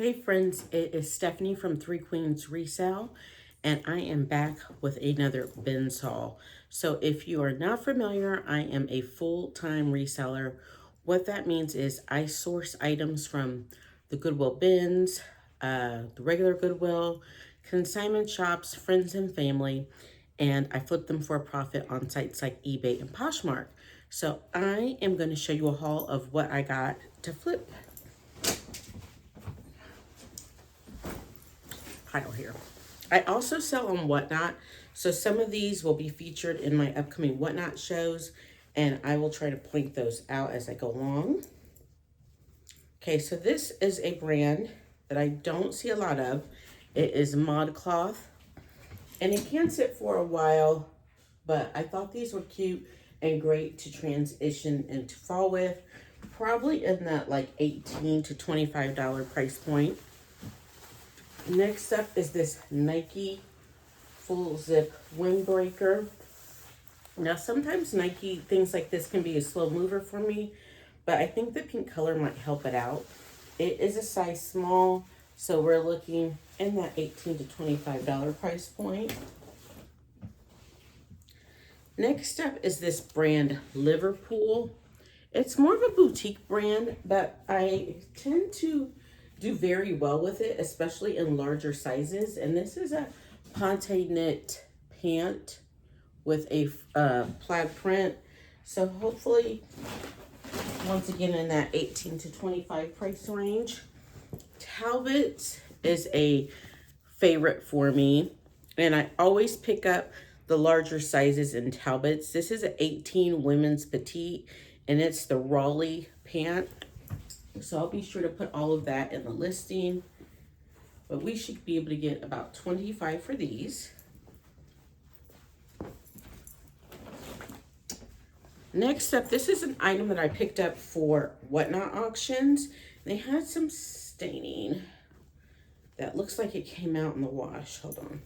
Hey friends, it is Stephanie from Three Queens Resale, and I am back with another bins haul. So if you are not familiar, I am a full-time reseller. What that means is I source items from the Goodwill bins, the regular Goodwill, consignment shops, friends and family, and I flip them for a profit on sites like eBay and Poshmark. So I am going to show you a haul of what I got to flip. Pile here. I also sell on Whatnot, so some of these will be featured in my upcoming Whatnot shows, and I will try to point those out as I go along. Okay, so this is a brand that I don't see a lot of. It is ModCloth, and it can sit for a while, but I thought these were cute and great to transition into fall with, probably in that like $18 to $25 price point. Next up is this Nike full zip windbreaker. Now sometimes Nike, things like this can be a slow mover for me, but I think the pink color might help it out. It is a size small, so we're looking in that $18 to $25 price point. Next up is this brand Liverpool. It's more of a boutique brand, but I tend to do very well with it, especially in larger sizes. And this is a ponte knit pant with a plaid print. So hopefully, once again, in that 18 to 25 price range. Talbot is a favorite for me, and I always pick up the larger sizes in Talbots. This is an 18 women's petite, and it's the Raleigh pant. So I'll be sure to put all of that in the listing. But we should be able to get about 25 for these. Next up, this is an item that I picked up for Whatnot auctions. They had some staining that looks like it came out in the wash. Hold on.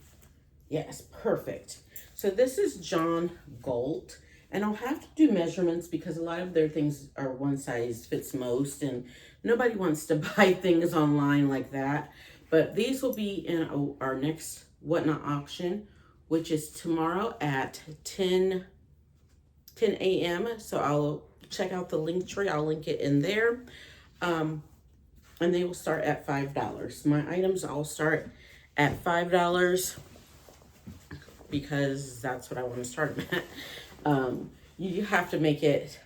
Yes, perfect. So this is John Galt. And I'll have to do measurements because a lot of their things are one size fits most, and nobody wants to buy things online like that. But these will be in our next Whatnot auction, which is tomorrow at 10 a.m. So I'll check out the link tree. I'll link it in there. And they will start at $5. My items all start at $5 because that's what I want to start them at. You have to make it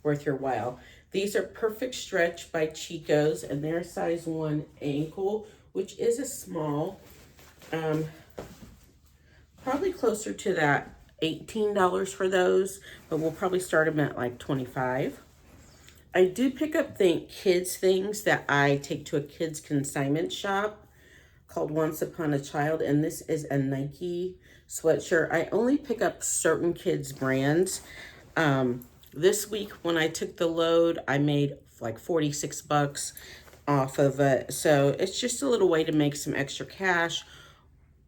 worth your while. These are Perfect Stretch by Chico's, and they're size 1 ankle, which is a small. Probably closer to that $18 for those, but we'll probably start them at like $25. I do pick up kids things that I take to a kids consignment shop called Once Upon a Child, and this is a Nike sweatshirt. I only pick up certain kids brands. This week when I took the load, I made like 46 bucks off of it. So it's just a little way to make some extra cash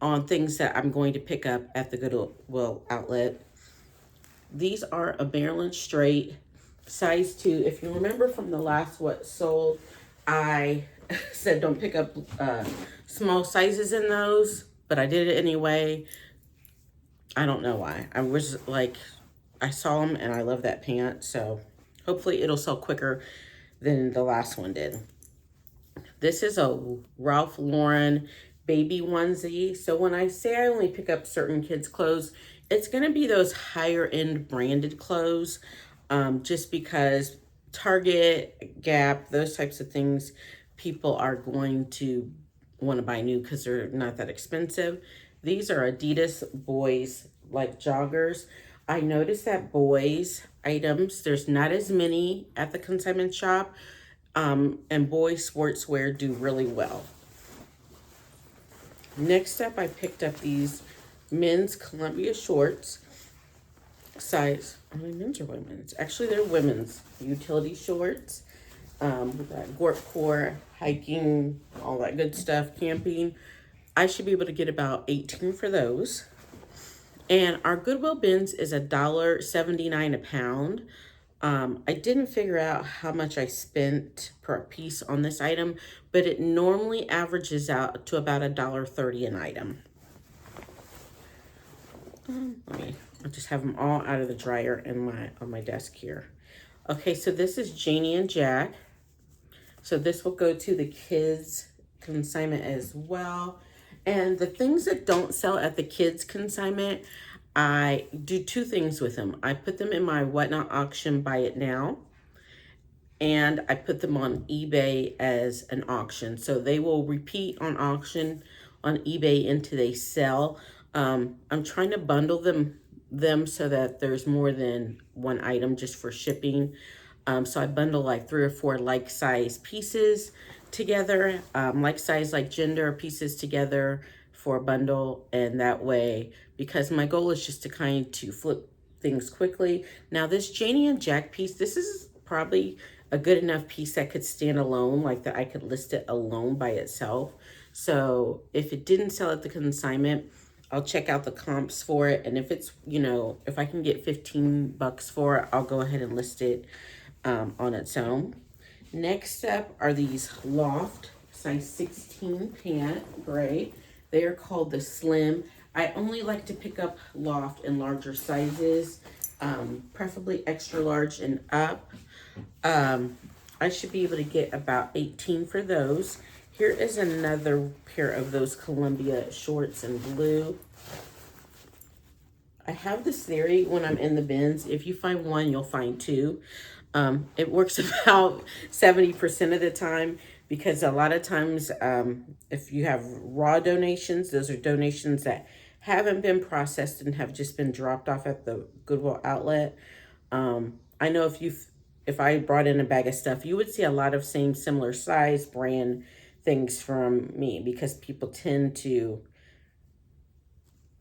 on things that I'm going to pick up at the Goodwill outlet. These are a Maryland straight size 2. If you remember from the last what sold, I said don't pick up small sizes in those, but I did it anyway. I don't know why. I was like, I saw them and I love that pant, so hopefully it'll sell quicker than the last one did. This is a Ralph Lauren baby onesie. So when I say I only pick up certain kids' clothes, it's going to be those higher end branded clothes, just because Target, Gap, those types of things, people are going to want to buy new because they're not that expensive. These are Adidas boys like joggers. I noticed that boys items, there's not as many at the consignment shop, and boys sportswear do really well. Next up, I picked up these men's Columbia shorts, size, are they men's or women's? Actually, they're women's utility shorts. With that Gorp Core, hiking, all that good stuff, camping. I should be able to get about 18 for those. And our Goodwill bins is $1.79 a pound. I didn't figure out how much I spent per piece on this item, but it normally averages out to about $1.30 an item. I'll just have them all out of the dryer and on my desk here. Okay, so this is Janie and Jack. So this will go to the kids consignment as well. And the things that don't sell at the kids consignment, I do two things with them. I put them in my Whatnot auction, buy it now, and I put them on eBay as an auction. So they will repeat on auction on eBay until they sell. I'm trying to bundle them so that there's more than one item just for shipping. So I bundle like 3 or 4 like size pieces together, like size, like gender pieces together for a bundle. And that way, because my goal is just to kind to flip things quickly. Now this Janie and Jack piece, this is probably a good enough piece that could stand alone, like that I could list it alone by itself. So if it didn't sell at the consignment, I'll check out the comps for it. And if it's, you know, if I can get 15 bucks for it, I'll go ahead and list it on its own. Next up are these Loft size 16 pant, gray. They are called the Slim. I only like to pick up Loft in larger sizes, preferably extra large and up. I should be able to get about 18 for those. Here is another pair of those Columbia shorts in blue. I have this theory when I'm in the bins, if you find one, you'll find two. It works about 70% of the time, because a lot of times if you have raw donations, those are donations that haven't been processed and have just been dropped off at the Goodwill outlet. I know if I brought in a bag of stuff, you would see a lot of similar size brand things from me, because people tend to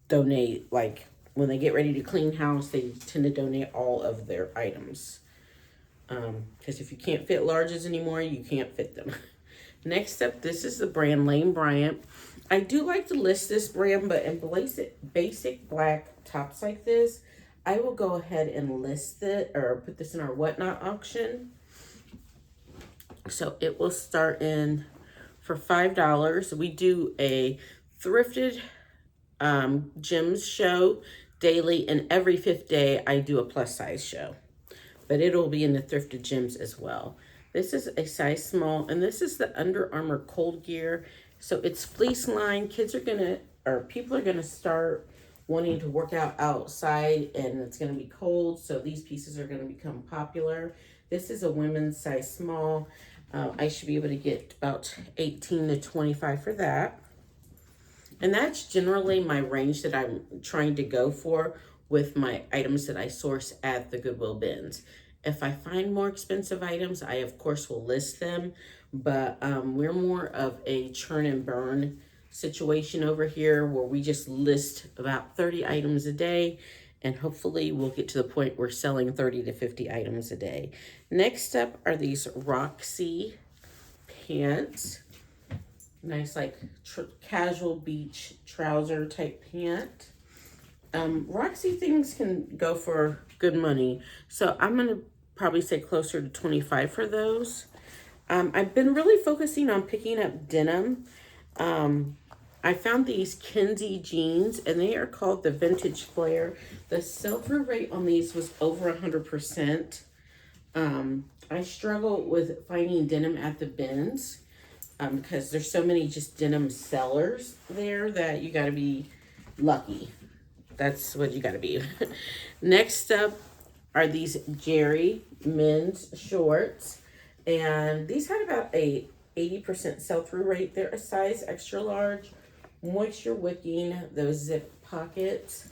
donate, like when they get ready to clean house, they tend to donate all of their items. Because if you can't fit larges anymore, you can't fit them. Next up, this is the brand Lane Bryant. I do like to list this brand, but in basic black tops like this, I will go ahead and list it or put this in our Whatnot auction. So it will start in for $5. We do a thrifted gems show daily, and every 5th day I do a plus size show. But it'll be in the thrifted gems as well. This is a size small, and this is the Under Armour Cold Gear. So it's fleece lined. People are gonna start wanting to work out outside, and it's gonna be cold, so these pieces are gonna become popular. This is a women's size small. I should be able to get about 18 to 25 for that. And that's generally my range that I'm trying to go for with my items that I source at the Goodwill bins. If I find more expensive items, I of course will list them, but we're more of a churn and burn situation over here, where we just list about 30 items a day, and hopefully we'll get to the point where we're selling 30 to 50 items a day. Next up are these Roxy pants. Nice, like casual beach trouser type pant. Roxy things can go for good money, so I'm gonna probably say closer to 25 for those. I've been really focusing on picking up denim. I found these Kinsey jeans, and they are called the Vintage Flare. The sell-through rate on these was over 100%. I struggle with finding denim at the bins because there's so many just denim sellers there that you got to be lucky. That's what you got to be. Next up are these Jerry men's shorts, and these had about a 80% sell-through rate. They're a size extra large, moisture wicking, those zip pockets.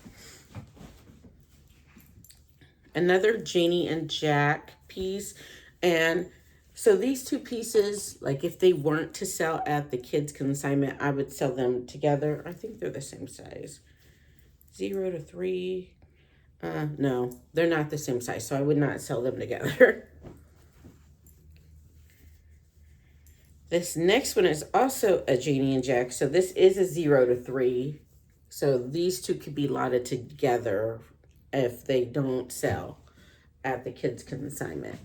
Another Janie and Jack piece, and so these two pieces, like if they weren't to sell at the kids consignment, I would sell them together. I think they're the same size, 0 to 3. No, they're not the same size, so I would not sell them together. This next one is also a Janie and Jack. So this is a 0 to 3. So these two could be lotted together if they don't sell. at the kids consignment.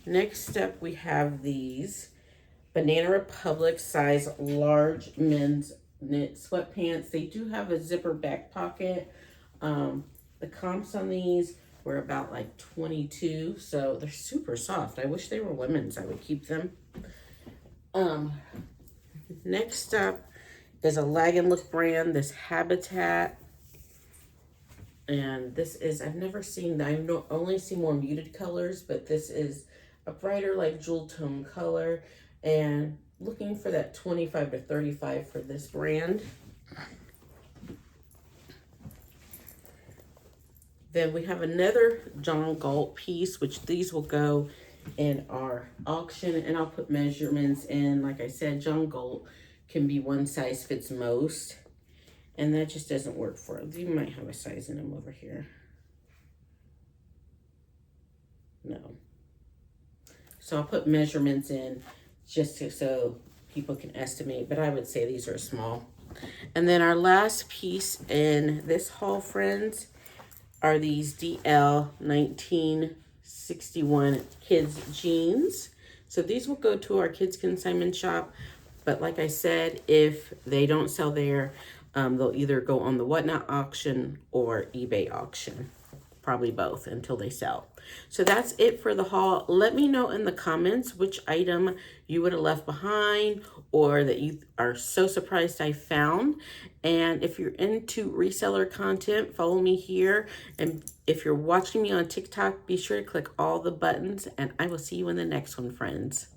Next up, we have these Banana Republic size large men's knit sweatpants. They do have a zipper back pocket. The comps on these were about like 22, so they're super soft. I wish they were women's. I would keep them. Next up is a Lag and Look brand, this Habitat. And this is, I've never seen, I've only seen more muted colors, but this is a brighter like jewel tone color, and looking for that 25 to 35 for this brand. Then we have another John Galt piece, which these will go in our auction, and I'll put measurements in. Like I said, John Galt can be one size fits most, and that just doesn't work for it. You might have a size in them over here. No. So I'll put measurements in just so people can estimate, but I would say these are small. And then our last piece in this haul, friends, are these DL 1961 kids jeans. So these will go to our kids consignment shop, but like I said, if they don't sell there, they'll either go on the Whatnot auction or eBay auction. Probably both until they sell. So that's it for the haul. Let me know in the comments which item you would have left behind or that you are so surprised I found. And if you're into reseller content, follow me here. And if you're watching me on TikTok, be sure to click all the buttons, and I will see you in the next one, friends.